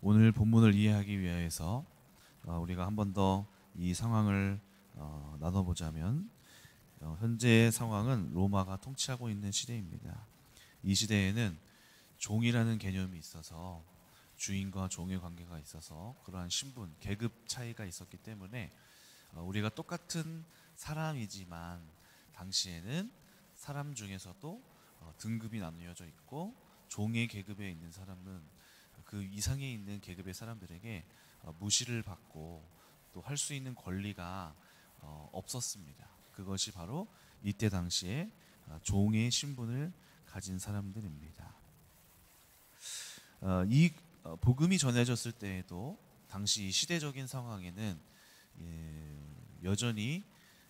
오늘 본문을 이해하기 위해서 우리가 한 번 더 이 상황을 나눠보자면 현재의 상황은 로마가 통치하고 있는 시대입니다. 이 시대에는 종이라는 개념이 있어서 주인과 종의 관계가 있어서 그러한 신분, 계급 차이가 있었기 때문에 우리가 똑같은 사람이지만 당시에는 사람 중에서도 등급이 나누어져 있고 종의 계급에 있는 사람은 그 이상에 있는 계급의 사람들에게 무시를 받고 또 할 수 있는 권리가 없었습니다. 그것이 바로 이때 당시에 종의 신분을 가진 사람들입니다. 이 복음이 전해졌을 때에도 당시 시대적인 상황에는 여전히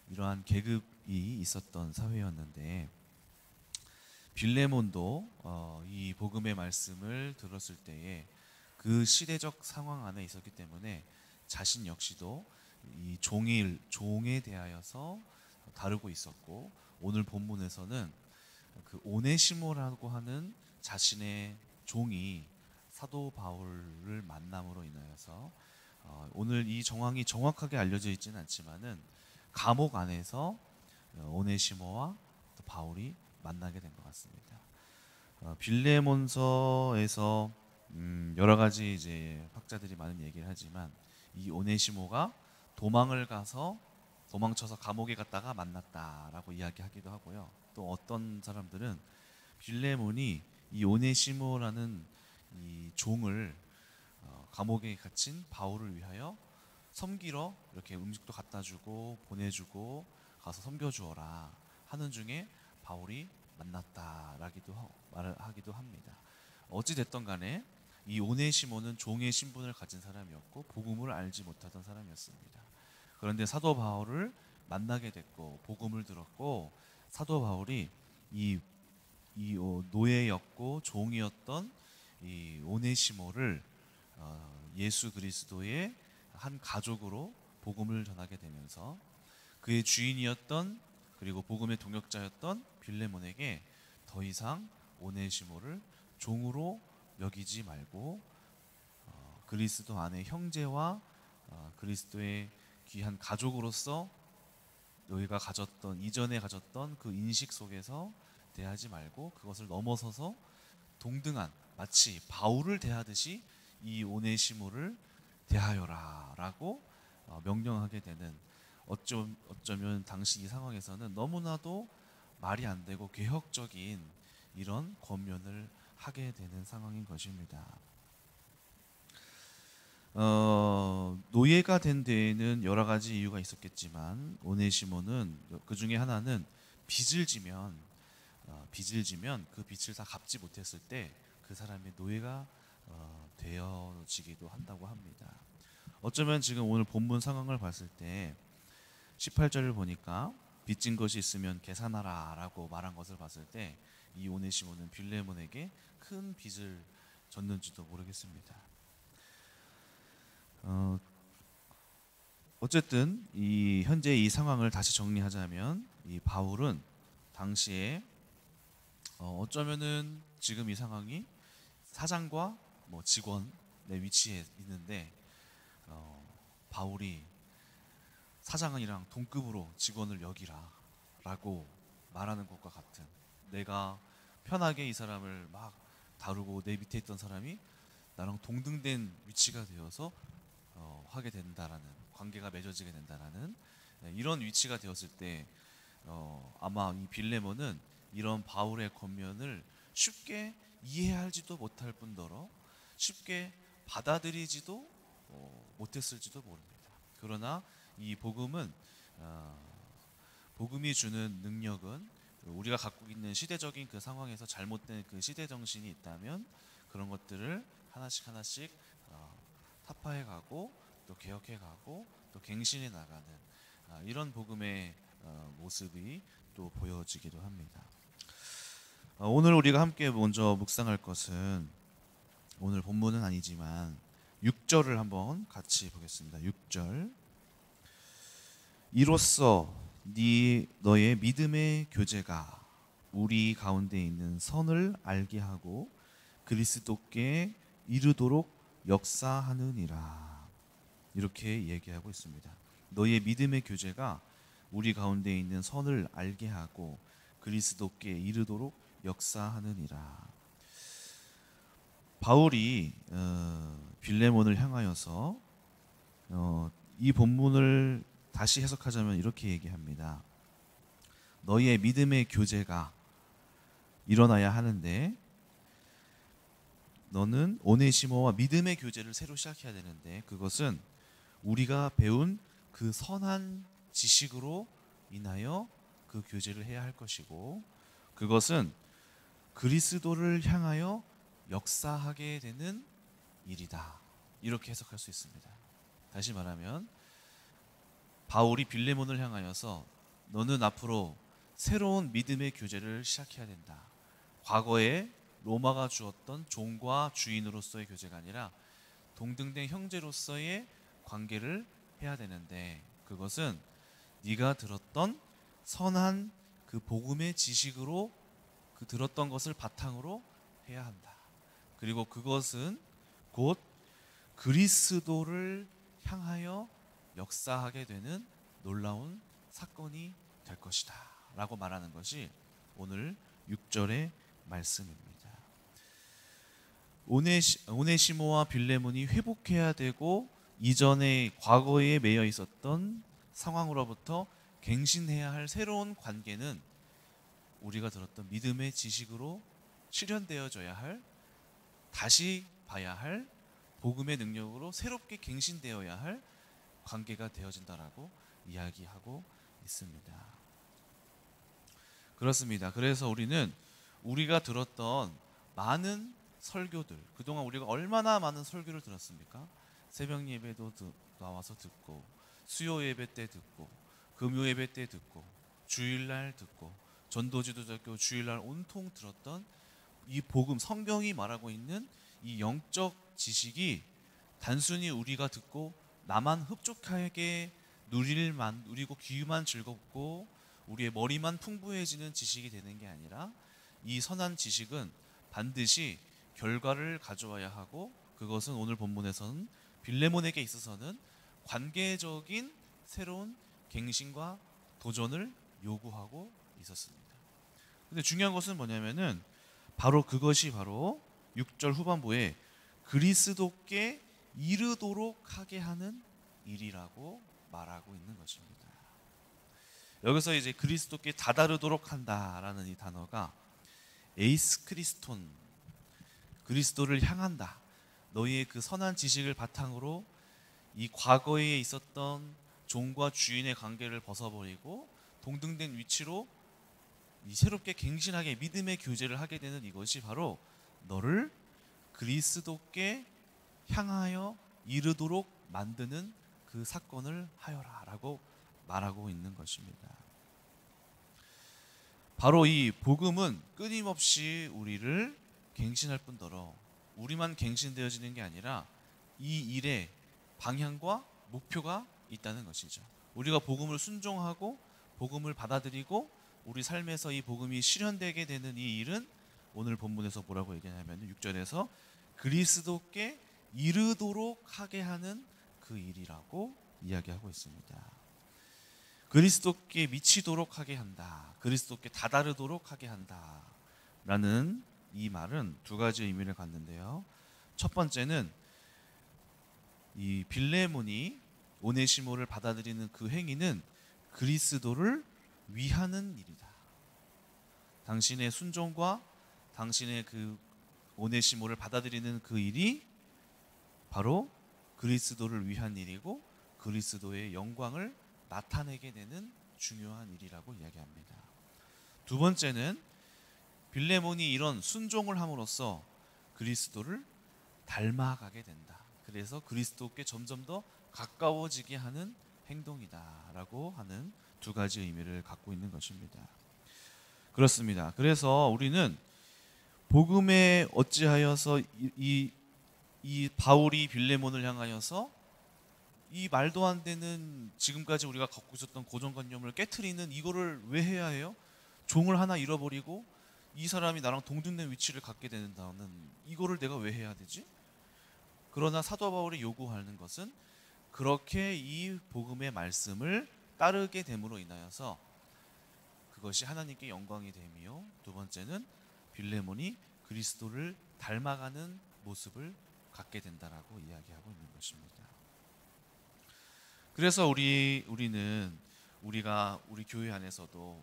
이러한 계급이 있었던 사회였는데 빌레몬도 이 복음의 말씀을 들었을 때에 그 시대적 상황 안에 있었기 때문에 자신 역시도 이 종에 대하여서 다루고 있었고, 오늘 본문에서는 그 오네시모라고 하는 자신의 종이 사도 바울을 만남으로 인하여서 오늘 이 정황이 정확하게 알려져 있지는 않지만은 감옥 안에서 오네시모와 또 바울이 만나게 된 것 같습니다. 빌레몬서에서 여러 가지 이제 학자들이 많은 얘기를 하지만 이 오네시모가 도망쳐서 감옥에 갔다가 만났다라고 이야기하기도 하고요. 또 어떤 사람들은 빌레몬이 이 오네시모라는 이 종을 감옥에 갇힌 바울을 위하여 섬기러 이렇게 음식도 갖다 주고 보내주고 가서 섬겨주어라 하는 중에 바울이 만났다라기도 말을 하기도 합니다. 어찌됐든 간에 이 오네시모는 종의 신분을 가진 사람이었고 복음을 알지 못하던 사람이었습니다. 그런데 사도 바울을 만나게 됐고 복음을 들었고 사도 바울이 이 노예였고 종이었던 이 오네시모를 예수 그리스도의 한 가족으로 복음을 전하게 되면서 그의 주인이었던 그리고 복음의 동역자였던 빌레몬에게 더 이상 오네시모를 종으로 여기지 말고 그리스도 안에 형제와 그리스도의 귀한 가족으로서 너희가 이전에 가졌던 그 인식 속에서 대하지 말고 그것을 넘어서서 동등한 마치 바울을 대하듯이 이 오네시모를 대하여라 라고 명령하게 되는, 어쩌면 당시 이 상황에서는 너무나도 말이 안 되고 괴역적인 이런 권면을 하게 되는 상황인 것입니다. 노예가 된 데에는 여러 가지 이유가 있었겠지만 오네시모는 그 중에 하나는 빚을 지면 그 빚을 다 갚지 못했을 때 그 사람의 노예가 되어지기도 한다고 합니다. 어쩌면 지금 오늘 본문 상황을 봤을 때 18절을 보니까 빚진 것이 있으면 계산하라 라고 말한 것을 봤을 때 이 오네시모는 빌레몬에게 큰 빚을 졌는지도 모르겠습니다. 어쨌든 현재 이 상황을 다시 정리하자면 이 바울은 당시에 어쩌면은 지금 이 상황이 사장과 직원의 위치에 있는데 바울이 사장이랑 동급으로 직원을 여기라 라고 말하는 것과 같은, 내가 편하게 이 사람을 막 다루고 내 밑에 있던 사람이 나랑 동등된 위치가 되어서 하게 된다라는, 관계가 맺어지게 된다라는 이런 위치가 되었을 때 아마 이 빌레몬은 이런 바울의 권면을 쉽게 이해하지도 못할 뿐더러 쉽게 받아들이지도 못했을지도 모릅니다. 그러나 이 복음이 주는 능력은 우리가 갖고 있는 시대적인 그 상황에서 잘못된 그 시대 정신이 있다면 그런 것들을 하나씩 타파해가고 또 개혁해가고 또 갱신해 나가는 이런 복음의 모습이 또 보여지기도 합니다. 오늘 우리가 함께 먼저 묵상할 것은 오늘 본문은 아니지만 6절을 한번 같이 보겠습니다. 6절. 이로써 너의 믿음의 교제가 우리 가운데 있는 선을 알게 하고 그리스도께 이르도록 역사하느니라. 이렇게 얘기하고 있습니다. 너희의 믿음의 교제가 우리 가운데 있는 선을 알게 하고 그리스도께 이르도록 역사하느니라. 바울이 빌레몬을 향하여서 이 본문을 다시 해석하자면 이렇게 얘기합니다. 너희의 믿음의 교제가 일어나야 하는데 너는 오네시모와 믿음의 교제를 새로 시작해야 되는데 그것은 우리가 배운 그 선한 지식으로 인하여 그 교제를 해야 할 것이고 그것은 그리스도를 향하여 역사하게 되는 일이다. 이렇게 해석할 수 있습니다. 다시 말하면 바울이 빌레몬을 향하여서 너는 앞으로 새로운 믿음의 교제를 시작해야 된다. 과거에 로마가 주었던 종과 주인으로서의 교제가 아니라 동등된 형제로서의 관계를 해야 되는데 그것은 네가 들었던 선한 그 복음의 지식으로 그 들었던 것을 바탕으로 해야 한다. 그리고 그것은 곧 그리스도를 향하여 역사하게 되는 놀라운 사건이 될 것이다 라고 말하는 것이 오늘 6절의 말씀입니다. 오네시모와 빌레몬이 회복해야 되고 이전에 과거에 매여 있었던 상황으로부터 갱신해야 할 새로운 관계는 우리가 들었던 믿음의 지식으로 실현되어져야 할 다시 봐야 할 복음의 능력으로 새롭게 갱신되어야 할 관계가 되어진다라고 이야기하고 있습니다. 그렇습니다. 그래서 우리는 우리가 들었던 많은 설교들, 그동안 우리가 얼마나 많은 설교를 들었습니까? 새벽 예배도 나와서 듣고 수요 예배 때 듣고 금요 예배 때 듣고 주일날 듣고 전도지도자교 주일날 온통 들었던 이 복음, 성경이 말하고 있는 이 영적 지식이 단순히 우리가 듣고 나만 흡족하게 누리고 귀만 즐겁고 우리의 머리만 풍부해지는 지식이 되는 게 아니라 이 선한 지식은 반드시 결과를 가져와야 하고 그것은 오늘 본문에서는 빌레몬에게 있어서는 관계적인 새로운 갱신과 도전을 요구하고 있었습니다. 근데 중요한 것은 뭐냐면은 바로 그것이 바로 6절 후반부에 그리스도께 이르도록 하게 하는 일이라고 말하고 있는 것입니다. 여기서 이제 그리스도께 다다르도록 한다라는 이 단어가 에이스 크리스톤, 그리스도를 향한다. 너희의 그 선한 지식을 바탕으로 이 과거에 있었던 종과 주인의 관계를 벗어버리고 동등된 위치로 이 새롭게 갱신하게 믿음의 교제를 하게 되는 이것이 바로 너를 그리스도께 향하여 이르도록 만드는 그 사건을 하여라 라고 말하고 있는 것입니다. 바로 이 복음은 끊임없이 우리를 갱신할 뿐더러 우리만 갱신되어지는 게 아니라 이 일의 방향과 목표가 있다는 것이죠. 우리가 복음을 순종하고 복음을 받아들이고 우리 삶에서 이 복음이 실현되게 되는 이 일은 오늘 본문에서 뭐라고 얘기하냐면 6절에서 그리스도께 이르도록 하게 하는 그 일이라고 이야기하고 있습니다. 그리스도께 미치도록 하게 한다. 그리스도께 다다르도록 하게 한다. 라는 이 말은 두 가지 의미를 갖는데요. 첫 번째는 이 빌레몬이 오네시모를 받아들이는 그 행위는 그리스도를 위하는 일이다. 당신의 순종과 당신의 그 오네시모를 받아들이는 그 일이 바로 그리스도를 위한 일이고 그리스도의 영광을 나타내게 되는 중요한 일이라고 이야기합니다. 두 번째는 빌레몬이 이런 순종을 함으로써 그리스도를 닮아가게 된다. 그래서 그리스도께 점점 더 가까워지게 하는 행동이다라고 하는 두 가지 의미를 갖고 있는 것입니다. 그렇습니다. 그래서 우리는 복음에 어찌하여서 이 바울이 빌레몬을 향하여서 이 말도 안 되는 지금까지 우리가 갖고 있었던 고정관념을 깨트리는 이거를 왜 해야 해요? 종을 하나 잃어버리고 이 사람이 나랑 동등된 위치를 갖게 된다는 이거를 내가 왜 해야 되지? 그러나 사도 바울이 요구하는 것은 그렇게 이 복음의 말씀을 따르게 됨으로 인하여서 그것이 하나님께 영광이 되며, 두 번째는 빌레몬이 그리스도를 닮아가는 모습을 갖게 된다라고 이야기하고 있는 것입니다. 그래서 우리는 우리 교회 안에서도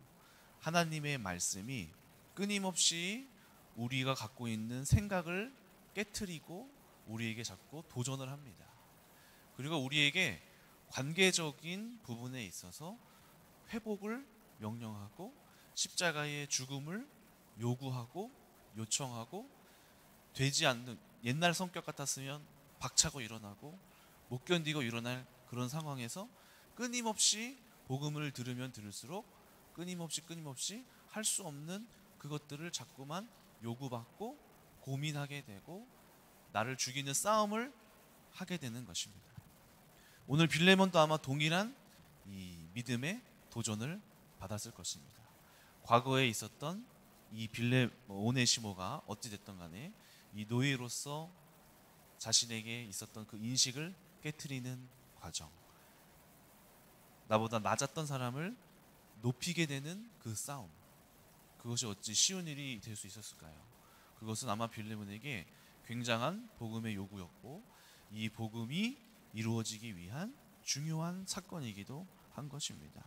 하나님의 말씀이 끊임없이 우리가 갖고 있는 생각을 깨트리고 우리에게 자꾸 도전을 합니다. 그리고 우리에게 관계적인 부분에 있어서 회복을 명령하고 십자가의 죽음을 요구하고 요청하고, 되지 않는 옛날 성격 같았으면 박차고 일어나고 못 견디고 일어날 그런 상황에서 끊임없이 복음을 들으면 들을수록 끊임없이 할 수 없는 그것들을 자꾸만 요구받고 고민하게 되고 나를 죽이는 싸움을 하게 되는 것입니다. 오늘 빌레몬도 아마 동일한 이 믿음의 도전을 받았을 것입니다. 과거에 있었던 이 오네시모가 어찌됐든 간에 이 노예로서 자신에게 있었던 그 인식을 깨트리는 과정, 나보다 낮았던 사람을 높이게 되는 그 싸움, 그것이 어찌 쉬운 일이 될 수 있었을까요? 그것은 아마 빌레몬에게 굉장한 복음의 요구였고, 이 복음이 이루어지기 위한 중요한 사건이기도 한 것입니다.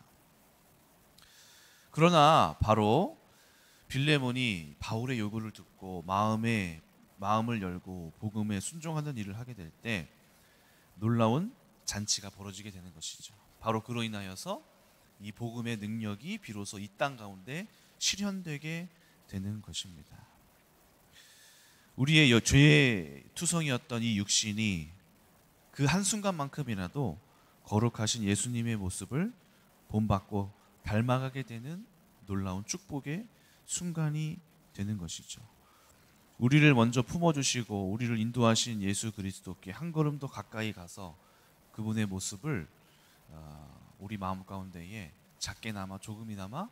그러나 바로 빌레몬이 바울의 요구를 듣고 마음을 열고 복음에 순종하는 일을 하게 될 때 놀라운 잔치가 벌어지게 되는 것이죠. 바로 그로 인하여서 이 복음의 능력이 비로소 이 땅 가운데 실현되게 되는 것입니다. 우리의 죄의 투성이었던 이 육신이 그 한순간만큼이라도 거룩하신 예수님의 모습을 본받고 닮아가게 되는 놀라운 축복의 순간이 되는 것이죠. 우리를 먼저 품어주시고 우리를 인도하신 예수 그리스도께 한 걸음 더 가까이 가서 그분의 모습을 우리 마음 가운데에 작게나마 조금이나마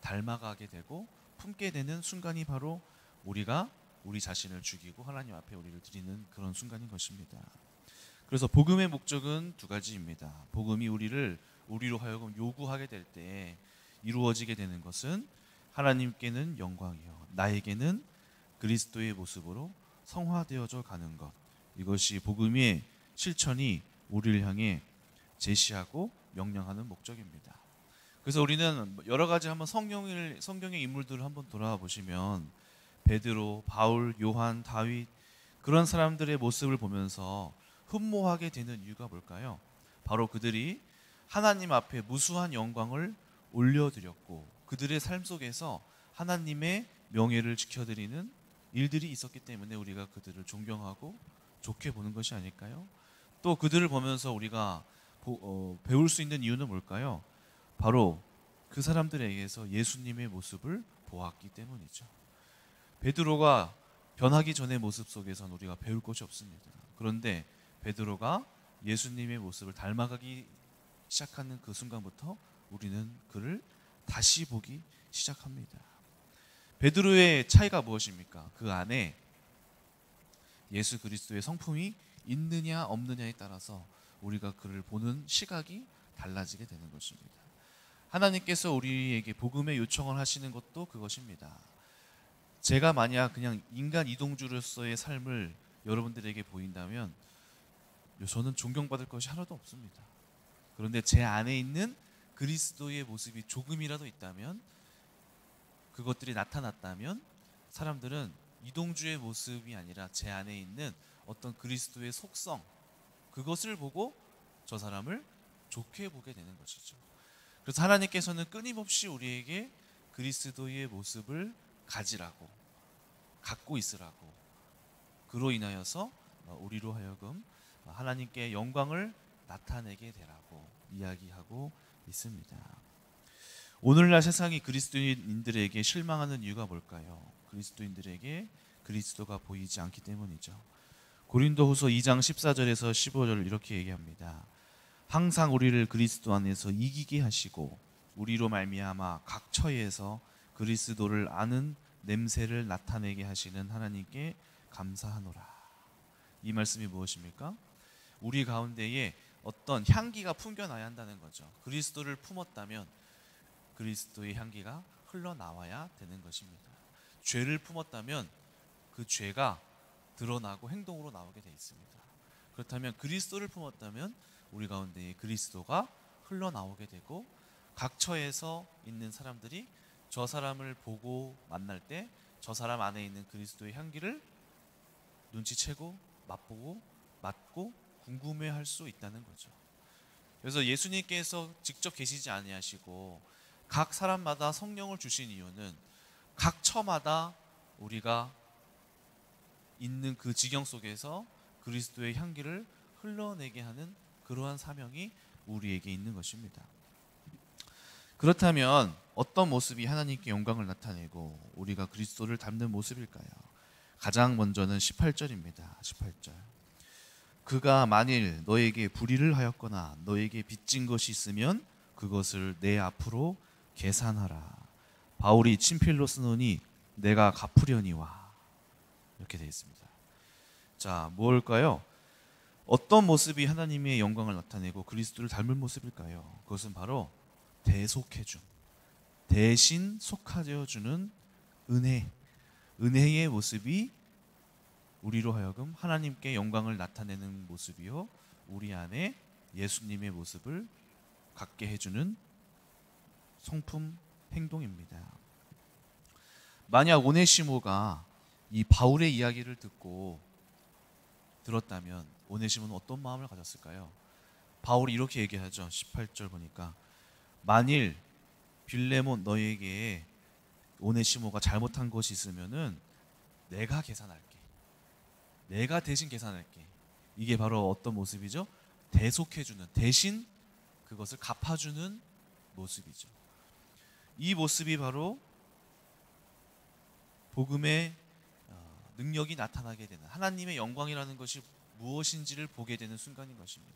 닮아가게 되고 품게 되는 순간이 바로 우리가 우리 자신을 죽이고 하나님 앞에 우리를 드리는 그런 순간인 것입니다. 그래서 복음의 목적은 두 가지입니다. 복음이 우리로 하여금 요구하게 될 때 이루어지게 되는 것은 하나님께는 영광이요 나에게는 그리스도의 모습으로 성화되어져 가는 것, 이것이 복음의 실천이 우리를 향해 제시하고 명령하는 목적입니다. 그래서 우리는 여러 가지 한번 성경의 인물들을 한번 돌아와 보시면 베드로, 바울, 요한, 다윗, 그런 사람들의 모습을 보면서 흠모하게 되는 이유가 뭘까요? 바로 그들이 하나님 앞에 무수한 영광을 올려드렸고 그들의 삶 속에서 하나님의 명예를 지켜드리는 일들이 있었기 때문에 우리가 그들을 존경하고 좋게 보는 것이 아닐까요? 또 그들을 보면서 우리가 배울 수 있는 이유는 뭘까요? 바로 그 사람들에게서 예수님의 모습을 보았기 때문이죠. 베드로가 변하기 전의 모습 속에선 우리가 배울 것이 없습니다. 그런데 베드로가 예수님의 모습을 닮아가기 시작하는 그 순간부터 우리는 그를 다시 보기 시작합니다. 베드로의 차이가 무엇입니까? 그 안에 예수 그리스도의 성품이 있느냐 없느냐에 따라서 우리가 그를 보는 시각이 달라지게 되는 것입니다. 하나님께서 우리에게 복음의 요청을 하시는 것도 그것입니다. 제가 만약 그냥 인간 이동주로서의 삶을 여러분들에게 보인다면 저는 존경받을 것이 하나도 없습니다. 그런데 제 안에 있는 그리스도의 모습이 조금이라도 있다면, 그것들이 나타났다면 사람들은 이동주의 모습이 아니라 제 안에 있는 어떤 그리스도의 속성, 그것을 보고 저 사람을 좋게 보게 되는 것이죠. 그래서 하나님께서는 끊임없이 우리에게 그리스도의 모습을 가지라고, 갖고 있으라고, 그로 인하여서 우리로 하여금 하나님께 영광을 나타내게 되라고 이야기하고 있습니다. 오늘날 세상이 그리스도인들에게 실망하는 이유가 뭘까요? 그리스도인들에게 그리스도가 보이지 않기 때문이죠. 고린도후서 2장 14절에서 15절 이렇게 얘기합니다. 항상 우리를 그리스도 안에서 이기게 하시고 우리로 말미암아 각 처에서 그리스도를 아는 냄새를 나타내게 하시는 하나님께 감사하노라. 이 말씀이 무엇입니까? 우리 가운데에 어떤 향기가 풍겨나야 한다는 거죠. 그리스도를 품었다면 그리스도의 향기가 흘러나와야 되는 것입니다. 죄를 품었다면 그 죄가 드러나고 행동으로 나오게 돼 있습니다. 그렇다면 그리스도를 품었다면 우리 가운데에 그리스도가 흘러나오게 되고 각 처에서 있는 사람들이 저 사람을 보고 만날 때 저 사람 안에 있는 그리스도의 향기를 눈치채고 맛보고 맡고 궁금해할 수 있다는 거죠. 그래서 예수님께서 직접 계시지 아니하시고 각 사람마다 성령을 주신 이유는 각 처마다 우리가 있는 그 지경 속에서 그리스도의 향기를 흘러내게 하는 그러한 사명이 우리에게 있는 것입니다. 그렇다면 어떤 모습이 하나님께 영광을 나타내고 우리가 그리스도를 닮는 모습일까요? 가장 먼저는 18절입니다. 18절. 그가 만일 너에게 불의를 하였거나 너에게 빚진 것이 있으면 그것을 내 앞으로 계산하라. 바울이 친필로 쓰노니 내가 갚으려니와. 이렇게 되어 있습니다. 자, 뭘까요? 어떤 모습이 하나님의 영광을 나타내고 그리스도를 닮은 모습일까요? 그것은 바로 대속해줌, 대신 속하여 주는 은혜, 은혜의 모습이 우리로 하여금 하나님께 영광을 나타내는 모습이요, 우리 안에 예수님의 모습을 갖게 해주는 성품 행동입니다. 만약 오네시모가 이 바울의 이야기를 들었다면 오네시모는 어떤 마음을 가졌을까요? 바울이 이렇게 얘기하죠. 18절 보니까 만일 빌레몬 너에게 오네시모가 잘못한 것이 있으면은 내가 계산할게. 내가 대신 계산할게. 이게 바로 어떤 모습이죠? 대속해주는, 대신 그것을 갚아주는 모습이죠. 이 모습이 바로 복음의 능력이 나타나게 되는, 하나님의 영광이라는 것이 무엇인지를 보게 되는 순간인 것입니다.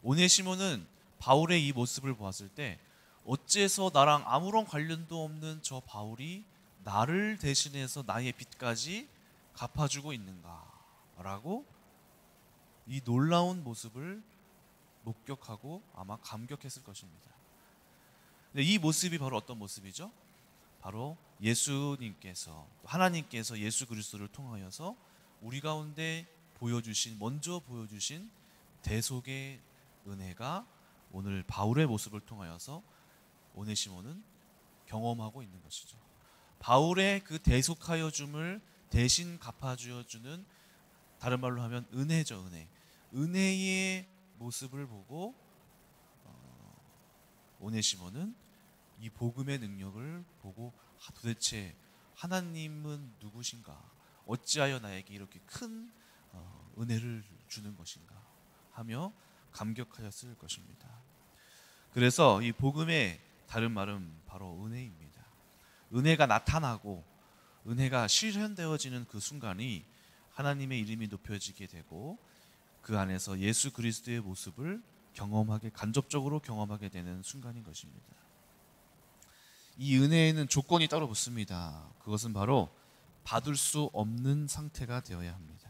오네시모는 바울의 이 모습을 보았을 때 어째서 나랑 아무런 관련도 없는 저 바울이 나를 대신해서 나의 빚까지 갚아주고 있는가 라고 이 놀라운 모습을 목격하고 아마 감격했을 것입니다. 근데 이 모습이 바로 어떤 모습이죠? 바로 예수님께서, 하나님께서 예수 그리스도를 통하여서 우리 가운데 먼저 보여주신 대속의 은혜가 오늘 바울의 모습을 통하여서 오네시모는 경험하고 있는 것이죠. 바울의 그 대속하여 줌을 대신 갚아주어 주는, 다른 말로 하면 은혜죠, 은혜. 은혜의 모습을 보고 오네시모는 이 복음의 능력을 보고 도대체 하나님은 누구신가? 어찌하여 나에게 이렇게 큰 은혜를 주는 것인가? 하며 감격하였을 것입니다. 그래서 이 복음의 다른 말은 바로 은혜입니다. 은혜가 나타나고 은혜가 실현되어지는 그 순간이 하나님의 이름이 높여지게 되고 그 안에서 예수 그리스도의 모습을 간접적으로 경험하게 되는 순간인 것입니다. 이 은혜에는 조건이 따로 붙습니다. 그것은 바로 받을 수 없는 상태가 되어야 합니다.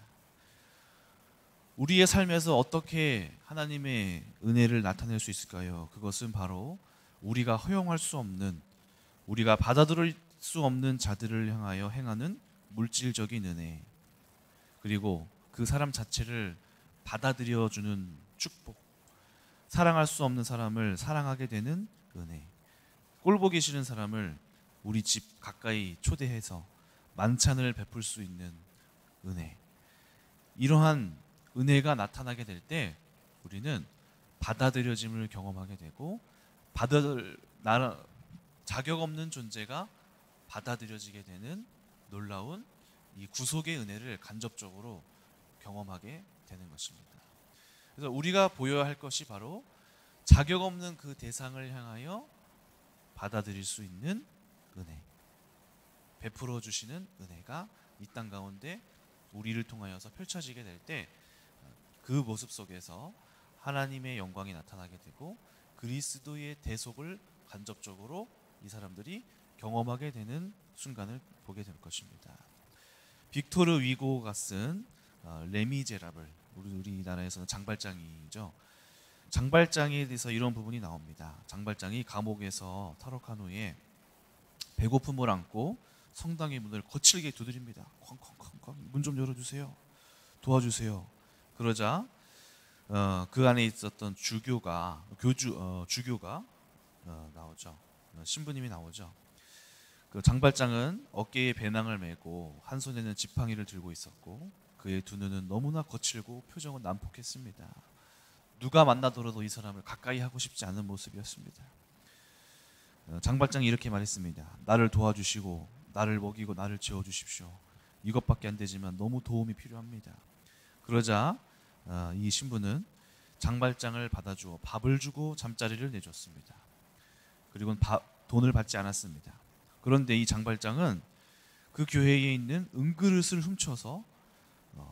우리의 삶에서 어떻게 하나님의 은혜를 나타낼 수 있을까요? 그것은 바로 우리가 허용할 수 없는, 우리가 받아들일 수 없는 자들을 향하여 행하는 물질적인 은혜, 그리고 그 사람 자체를 받아들여주는 축복, 사랑할 수 없는 사람을 사랑하게 되는 은혜, 꼴보기 싫은 사람을 우리 집 가까이 초대해서 만찬을 베풀 수 있는 은혜, 이러한 은혜가 나타나게 될 때 우리는 받아들여짐을 경험하게 되고 자격 없는 존재가 받아들여지게 되는 놀라운 이 구속의 은혜를 간접적으로 경험하게 되는 것입니다. 그래서 우리가 보여야 할 것이 바로 자격 없는 그 대상을 향하여 받아들일 수 있는 은혜, 베풀어 주시는 은혜가 이 땅 가운데 우리를 통하여서 펼쳐지게 될 때 그 모습 속에서 하나님의 영광이 나타나게 되고 그리스도의 대속을 간접적으로 이 사람들이 경험하게 되는 순간을 보게 될 것입니다. 빅토르 위고가 쓴 레미제라블, 우리나라에서는 장발장이죠. 장발장에 대해서 이런 부분이 나옵니다. 장발장이 감옥에서 탈옥한 후에 배고픔을 안고 성당의 문을 거칠게 두드립니다. 쾅쾅쾅쾅, 문 좀 열어주세요. 도와주세요. 그러자 그 안에 있었던 주교가 나오죠. 신부님이 나오죠. 그 장발장은 어깨에 배낭을 메고 한 손에는 지팡이를 들고 있었고 그의 두 눈은 너무나 거칠고 표정은 난폭했습니다. 누가 만나더라도 이 사람을 가까이 하고 싶지 않은 모습이었습니다. 장발장이 이렇게 말했습니다. 나를 도와주시고 나를 먹이고 나를 재워주십시오. 이것밖에 안 되지만 너무 도움이 필요합니다. 그러자 이 신부는 장발장을 받아주어 밥을 주고 잠자리를 내줬습니다. 그리고 돈을 받지 않았습니다. 그런데 이 장발장은 그 교회에 있는 은그릇을 훔쳐서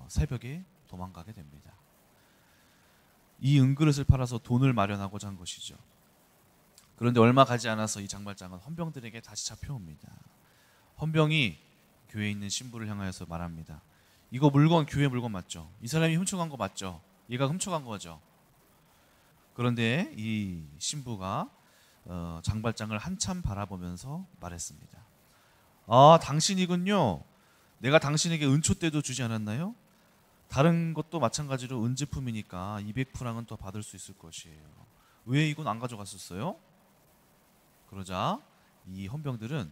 새벽에 도망가게 됩니다. 이 은그릇을 팔아서 돈을 마련하고자 한 것이죠. 그런데 얼마 가지 않아서 이 장발장은 헌병들에게 다시 잡혀옵니다. 헌병이 교회에 있는 신부를 향하여서 말합니다. 이거 물건 교회 물건 맞죠? 이 사람이 훔쳐간 거 맞죠? 얘가 훔쳐간 거죠. 그런데 이 신부가 장발장을 한참 바라보면서 말했습니다. 아, 당신이군요. 내가 당신에게 은초대도 주지 않았나요? 다른 것도 마찬가지로 은제품이니까 200프랑은 더 받을 수 있을 것이에요. 왜 이건 안 가져갔었어요? 그러자 이 헌병들은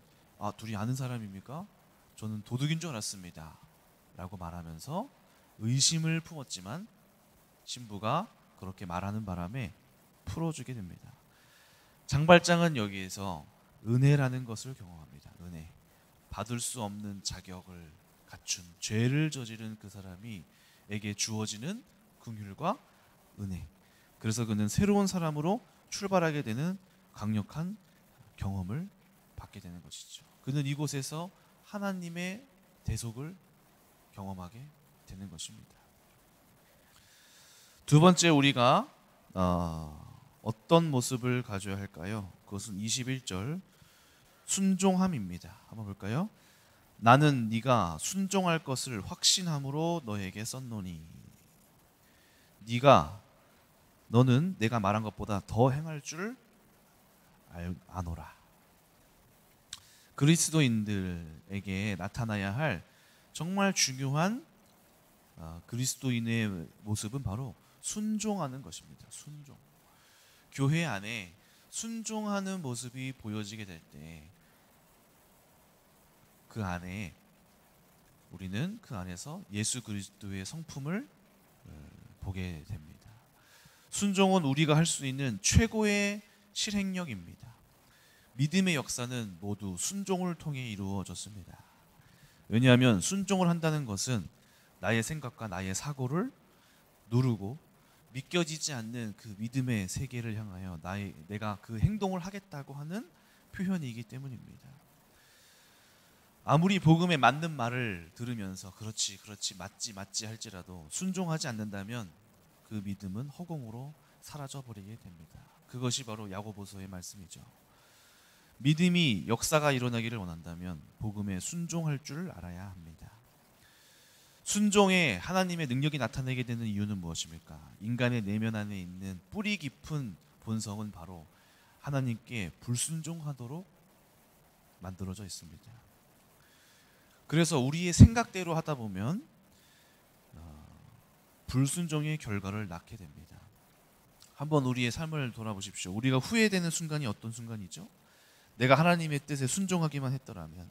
둘이 아는 사람입니까? 저는 도둑인 줄 알았습니다. 라고 말하면서 의심을 품었지만 신부가 그렇게 말하는 바람에 풀어주게 됩니다. 장발장은 여기에서 은혜라는 것을 경험합니다. 은혜. 받을 수 없는 자격을 갖춘 죄를 저지른 그 사람이 에게 주어지는 긍휼과 은혜. 그래서 그는 새로운 사람으로 출발하게 되는 강력한 경험을 받게 되는 것이죠. 그는 이곳에서 하나님의 대속을 경험하게 되는 것입니다. 두 번째, 우리가 어떤 모습을 가져야 할까요? 그것은 21절 순종함입니다. 한번 볼까요? 나는 네가 순종할 것을 확신함으로 너에게 썼노니 너는 내가 말한 것보다 더 행할 줄 아노라. 그리스도인들에게 나타나야 할 정말 중요한 그리스도인의 모습은 바로 순종하는 것입니다. 순종. 교회 안에 순종하는 모습이 보여지게 될 때 우리는 그 안에서 예수 그리스도의 성품을 보게 됩니다. 순종은 우리가 할 수 있는 최고의 실행력입니다. 믿음의 역사는 모두 순종을 통해 이루어졌습니다. 왜냐하면 순종을 한다는 것은 나의 생각과 나의 사고를 누르고 믿겨지지 않는 그 믿음의 세계를 향하여 내가 그 행동을 하겠다고 하는 표현이기 때문입니다. 아무리 복음에 맞는 말을 들으면서 그렇지 맞지 할지라도 순종하지 않는다면 그 믿음은 허공으로 사라져버리게 됩니다. 그것이 바로 야고보서의 말씀이죠. 믿음이 역사가 일어나기를 원한다면 복음에 순종할 줄 알아야 합니다. 순종에 하나님의 능력이 나타나게 되는 이유는 무엇입니까? 인간의 내면 안에 있는 뿌리 깊은 본성은 바로 하나님께 불순종하도록 만들어져 있습니다. 그래서 우리의 생각대로 하다 보면 불순종의 결과를 낳게 됩니다. 한번 우리의 삶을 돌아보십시오. 우리가 후회되는 순간이 어떤 순간이죠? 내가 하나님의 뜻에 순종하기만 했더라면,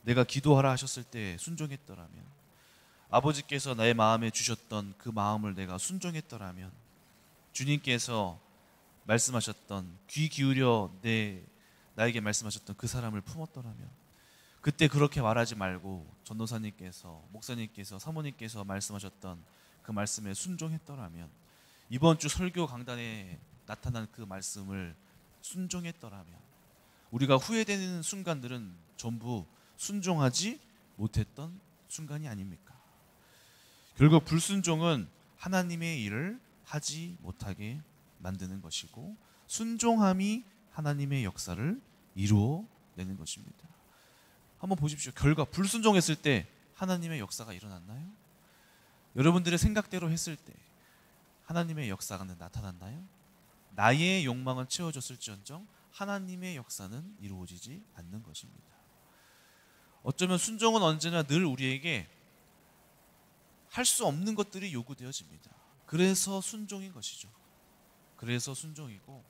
내가 기도하라 하셨을 때 순종했더라면, 아버지께서 나의 마음에 주셨던 그 마음을 내가 순종했더라면, 주님께서 말씀하셨던, 귀 기울여 나에게 말씀하셨던 그 사람을 품었더라면, 그때 그렇게 말하지 말고 전도사님께서, 목사님께서, 사모님께서 말씀하셨던 그 말씀에 순종했더라면, 이번 주 설교 강단에 나타난 그 말씀을 순종했더라면, 우리가 후회되는 순간들은 전부 순종하지 못했던 순간이 아닙니까? 결국 불순종은 하나님의 일을 하지 못하게 만드는 것이고, 순종함이 하나님의 역사를 이루어내는 것입니다. 한번 보십시오. 결과 불순종했을 때 하나님의 역사가 일어났나요? 여러분들의 생각대로 했을 때 하나님의 역사가 나타났나요? 나의 욕망은 채워졌을지언정 하나님의 역사는 이루어지지 않는 것입니다. 어쩌면 순종은 언제나 늘 우리에게 할 수 없는 것들이 요구되어집니다. 그래서 순종인 것이죠. 그래서 순종이고,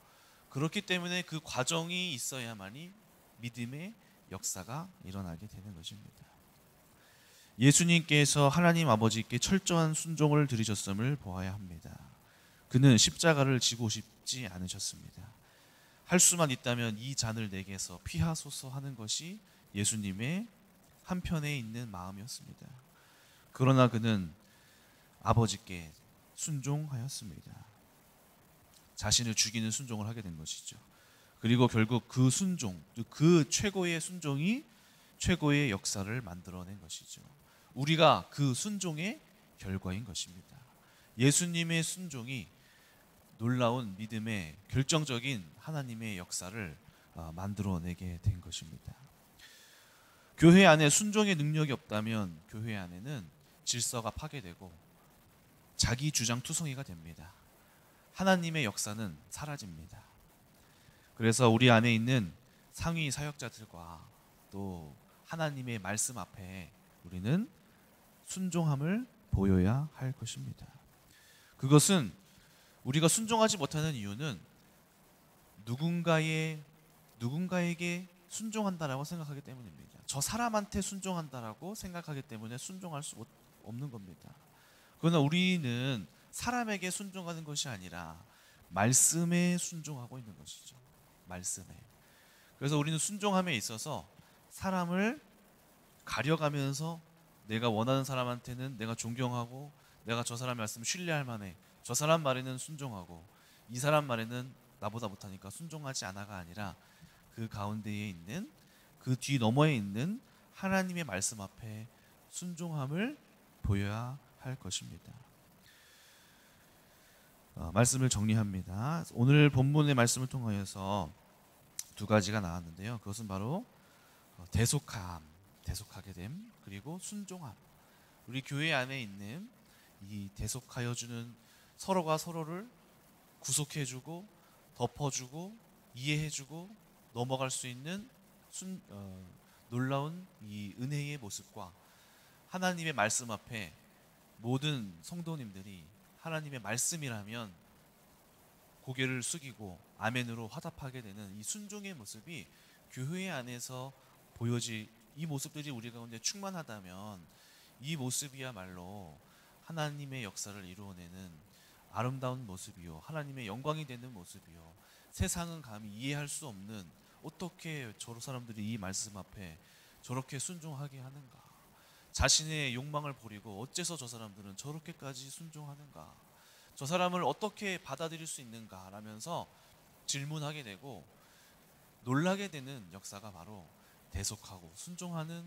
그렇기 때문에 그 과정이 있어야만이 믿음의 역사가 일어나게 되는 것입니다. 예수님께서 하나님 아버지께 철저한 순종을 들이셨음을 보아야 합니다. 그는 십자가를 지고 싶지 않으셨습니다. 할 수만 있다면 이 잔을 내게서 피하소서 하는 것이 예수님의 한편에 있는 마음이었습니다. 그러나 그는 아버지께 순종하였습니다. 자신을 죽이는 순종을 하게 된 것이죠. 그리고 결국 그 순종, 그 최고의 순종이 최고의 역사를 만들어낸 것이죠. 우리가 그 순종의 결과인 것입니다. 예수님의 순종이 놀라운 믿음의 결정적인 하나님의 역사를 만들어내게 된 것입니다. 교회 안에 순종의 능력이 없다면 교회 안에는 질서가 파괴되고 자기 주장 투성이가 됩니다. 하나님의 역사는 사라집니다. 그래서 우리 안에 있는 상위 사역자들과 또 하나님의 말씀 앞에 우리는 순종함을 보여야 할 것입니다. 그것은 우리가 순종하지 못하는 이유는 누군가에게 순종한다라고 생각하기 때문입니다. 저 사람한테 순종한다라고 생각하기 때문에 순종할 수 없는 겁니다. 그러나 우리는 사람에게 순종하는 것이 아니라 말씀에 순종하고 있는 것이죠. 말씀에. 그래서 우리는 순종함에 있어서 사람을 가려가면서 내가 원하는 사람한테는 내가 존경하고, 내가 저 사람 말씀 신뢰할 만해, 저 사람 말에는 순종하고, 이 사람 말에는 나보다 못하니까 순종하지 않아가 아니라 그 가운데에 있는, 그 뒤 너머에 있는 하나님의 말씀 앞에 순종함을 보여야 할 것입니다. 말씀을 정리합니다. 오늘 본문의 말씀을 통하여서 두 가지가 나왔는데요. 그것은 바로 대속하게 됨, 그리고 순종함. 우리 교회 안에 있는 이 대속하여 주는, 서로가 서로를 구속해주고 덮어주고 이해해주고 넘어갈 수 있는 놀라운 이 은혜의 모습과 하나님의 말씀 앞에 모든 성도님들이 하나님의 말씀이라면 고개를 숙이고 아멘으로 화답하게 되는 이 순종의 모습이 교회 안에서 보여질 이 모습들이 우리 가운데 충만하다면, 이 모습이야말로 하나님의 역사를 이루어내는 아름다운 모습이요, 하나님의 영광이 되는 모습이요, 세상은 감히 이해할 수 없는, 어떻게 저런 사람들이 이 말씀 앞에 저렇게 순종하게 하는가, 자신의 욕망을 버리고 어째서 저 사람들은 저렇게까지 순종하는가, 저 사람을 어떻게 받아들일 수 있는가 라면서 질문하게 되고 놀라게 되는 역사가 바로 대속하고 순종하는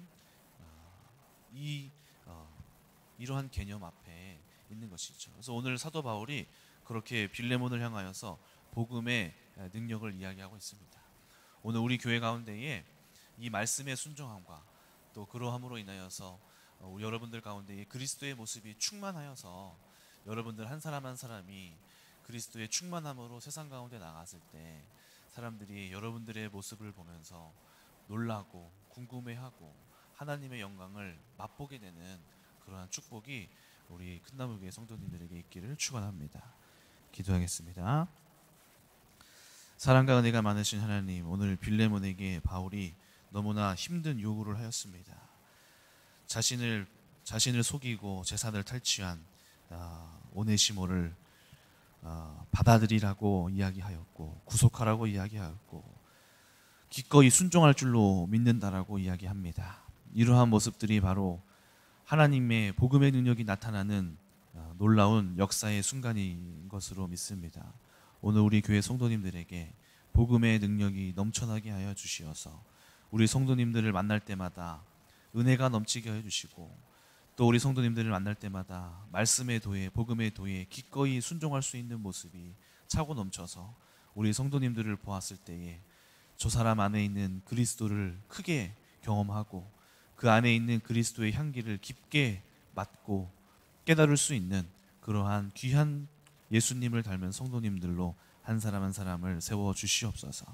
이러한 개념 앞에 있는 것이죠. 그래서 오늘 사도 바울이 그렇게 빌레몬을 향하여서 복음의 능력을 이야기하고 있습니다. 오늘 우리 교회 가운데에 이 말씀의 순종함과 또 그러함으로 인하여서 우리 여러분들 가운데에 그리스도의 모습이 충만하여서 여러분들 한 사람 한 사람이 그리스도의 충만함으로 세상 가운데 나갔을 때 사람들이 여러분들의 모습을 보면서 놀라고 궁금해하고 하나님의 영광을 맛보게 되는 그러한 축복이 우리 큰나무교회 성도님들에게 있기를 축원합니다. 기도하겠습니다. 사랑과 은혜가 많으신 하나님, 오늘 빌레몬에게 바울이 너무나 힘든 요구를 하였습니다. 자신을 속이고 재산을 탈취한 오네시모를 받아들이라고 이야기하였고, 구속하라고 이야기하였고, 기꺼이 순종할 줄로 믿는다라고 이야기합니다. 이러한 모습들이 바로 하나님의 복음의 능력이 나타나는 놀라운 역사의 순간인 것으로 믿습니다. 오늘 우리 교회 성도님들에게 복음의 능력이 넘쳐나게 하여 주시어서 우리 성도님들을 만날 때마다 은혜가 넘치게 해 주시고, 또 우리 성도님들을 만날 때마다 말씀의 도에, 복음의 도에 기꺼이 순종할 수 있는 모습이 차고 넘쳐서 우리 성도님들을 보았을 때에 저 사람 안에 있는 그리스도를 크게 경험하고 그 안에 있는 그리스도의 향기를 깊게 맡고 깨달을 수 있는 그러한 귀한 예수님을 닮은 성도님들로 한 사람 한 사람을 세워 주시옵소서.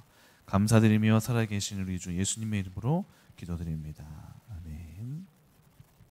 감사드리며 살아계신 우리 주 예수님의 이름으로 기도드립니다.